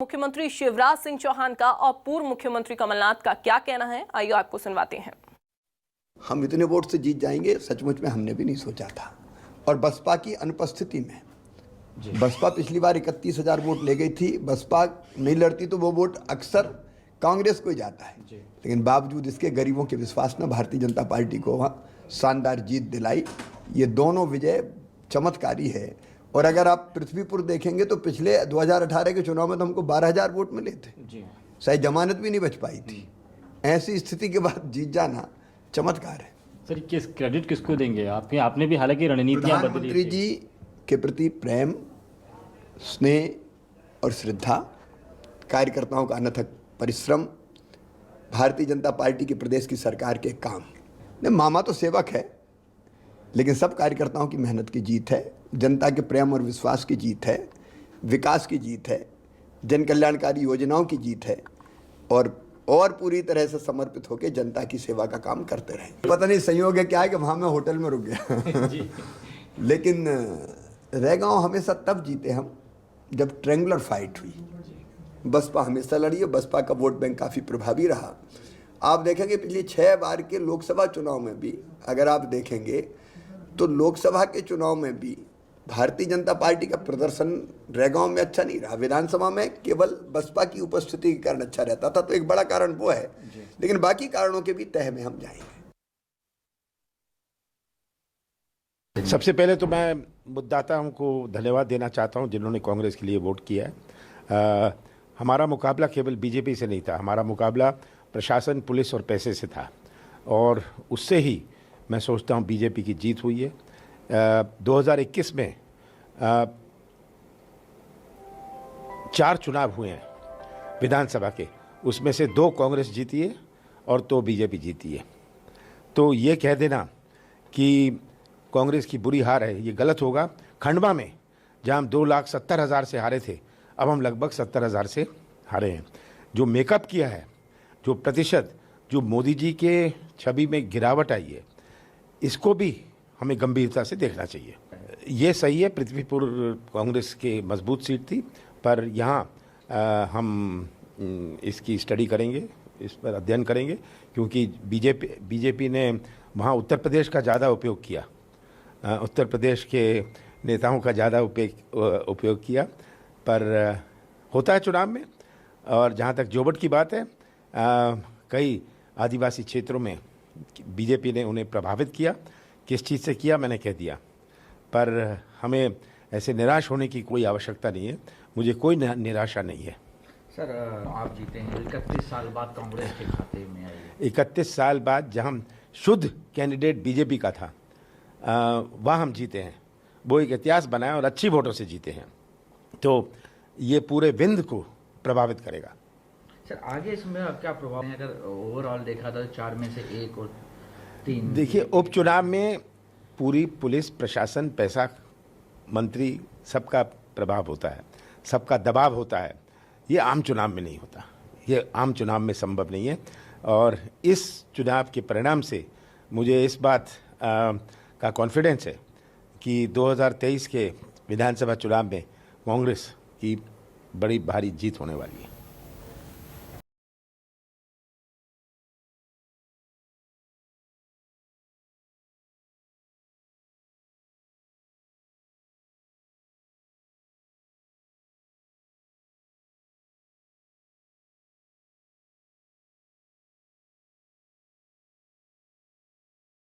मुख्यमंत्री शिवराज सिंह चौहान का और पूर्व मुख्यमंत्री कमलनाथ का क्या कहना है, आइए आपको सुनवाते हैं। हम इतने वोट से जीत जाएंगे सचमुच में हमने भी नहीं सोचा था। और बसपा की अनुपस्थिति में, बसपा पिछली बार 31,000 वोट ले गई थी। बसपा नहीं लड़ती तो वो वोट अक्सर कांग्रेस को ही जाता है, लेकिन बावजूद इसके गरीबों के विश्वास ने भारतीय जनता पार्टी को वहाँ शानदार जीत दिलाई। ये दोनों विजय चमत्कारी है। और अगर आप पृथ्वीपुर देखेंगे तो पिछले 2018 के चुनाव में तो हमको 12,000 वोट मिले थे, शायद जमानत भी नहीं बच पाई थी। ऐसी स्थिति के बाद जीत जाना चमत्कार है। सर, क्रेडिट किसको देंगे? आपने भी हालांकि रणनीतियां बदली। प्रधानमंत्री जी के प्रति प्रेम, स्नेह और श्रद्धा, कार्यकर्ताओं का अनथक परिश्रम, भारतीय जनता पार्टी की प्रदेश की सरकार के काम। मामा तो सेवक है, लेकिन सब कार्यकर्ताओं की मेहनत की जीत है, जनता के प्रेम और विश्वास की जीत है, विकास की जीत है, जन कल्याणकारी योजनाओं की जीत है। और पूरी तरह से समर्पित होकर जनता की सेवा का काम करते रहे। पता नहीं संयोग है क्या है कि वहाँ मैं होटल में रुक गया लेकिन रैगांव हमेशा तब जीते हम जब ट्रायंगुलर फाइट हुई। बसपा हमेशा लड़ी है, बसपा का वोट बैंक काफ़ी प्रभावी रहा। आप देखेंगे पिछले 6 बार के लोकसभा चुनाव में भी, अगर आप देखेंगे तो लोकसभा के चुनाव में भी भारतीय जनता पार्टी का प्रदर्शन रैगांव में अच्छा नहीं रहा। विधानसभा में केवल बसपा की उपस्थिति के कारण अच्छा रहता था, तो एक बड़ा कारण वो है, लेकिन बाकी कारणों के भी तह में हम जाएंगे। सबसे पहले तो मैं मतदाताओं को धन्यवाद देना चाहता हूं जिन्होंने कांग्रेस के लिए वोट किया है। हमारा मुकाबला केवल बीजेपी से नहीं था, हमारा मुकाबला प्रशासन, पुलिस और पैसे से था, और उससे ही मैं सोचता हूं बीजेपी की जीत हुई है। 2021 में 4 चुनाव हुए हैं विधानसभा के, उसमें से 2 कांग्रेस जीती है और 2 बीजेपी जीती है। तो ये कह देना कि कांग्रेस की बुरी हार है, ये गलत होगा। खंडवा में जहाँ हम 2,70,000 से हारे थे, अब हम लगभग 70,000 से हारे हैं। जो मेकअप किया है, जो प्रतिशत, जो मोदी जी के छवि में गिरावट आई है, इसको भी हमें गंभीरता से देखना चाहिए। ये सही है, पृथ्वीपुर कांग्रेस के मजबूत सीट थी, पर यहाँ हम इसकी स्टडी करेंगे, इस पर अध्ययन करेंगे, क्योंकि बीजेपी ने वहाँ उत्तर प्रदेश का ज़्यादा उपयोग किया, उत्तर प्रदेश के नेताओं का ज़्यादा उपयोग किया। पर होता है चुनाव में। और जहाँ तक जोबट की बात है, कई आदिवासी क्षेत्रों में बीजेपी ने उन्हें प्रभावित किया। किस चीज़ से किया मैंने कह दिया, पर हमें ऐसे निराश होने की कोई आवश्यकता नहीं है। मुझे कोई निराशा नहीं है। सर, आप जीते हैं 31 साल बाद कांग्रेस के खाते में आई। 31 साल बाद जहाँ शुद्ध कैंडिडेट बीजेपी का था, वहाँ हम जीते हैं। वो एक इतिहास बनाया और अच्छी वोटों से जीते हैं, तो ये पूरे विंध्य को प्रभावित करेगा। सर, आगे इसमें क्या प्रभाव है? अगर ओवरऑल देखा था तो 4 में से 1 और 3। देखिए, उपचुनाव में पूरी पुलिस, प्रशासन, पैसा, मंत्री, सबका प्रभाव होता है, सबका दबाव होता है। ये आम चुनाव में नहीं होता, ये आम चुनाव में संभव नहीं है। और इस चुनाव के परिणाम से मुझे इस बात का कॉन्फिडेंस है कि 2023 के विधानसभा चुनाव में कांग्रेस की बड़ी भारी जीत होने वाली है।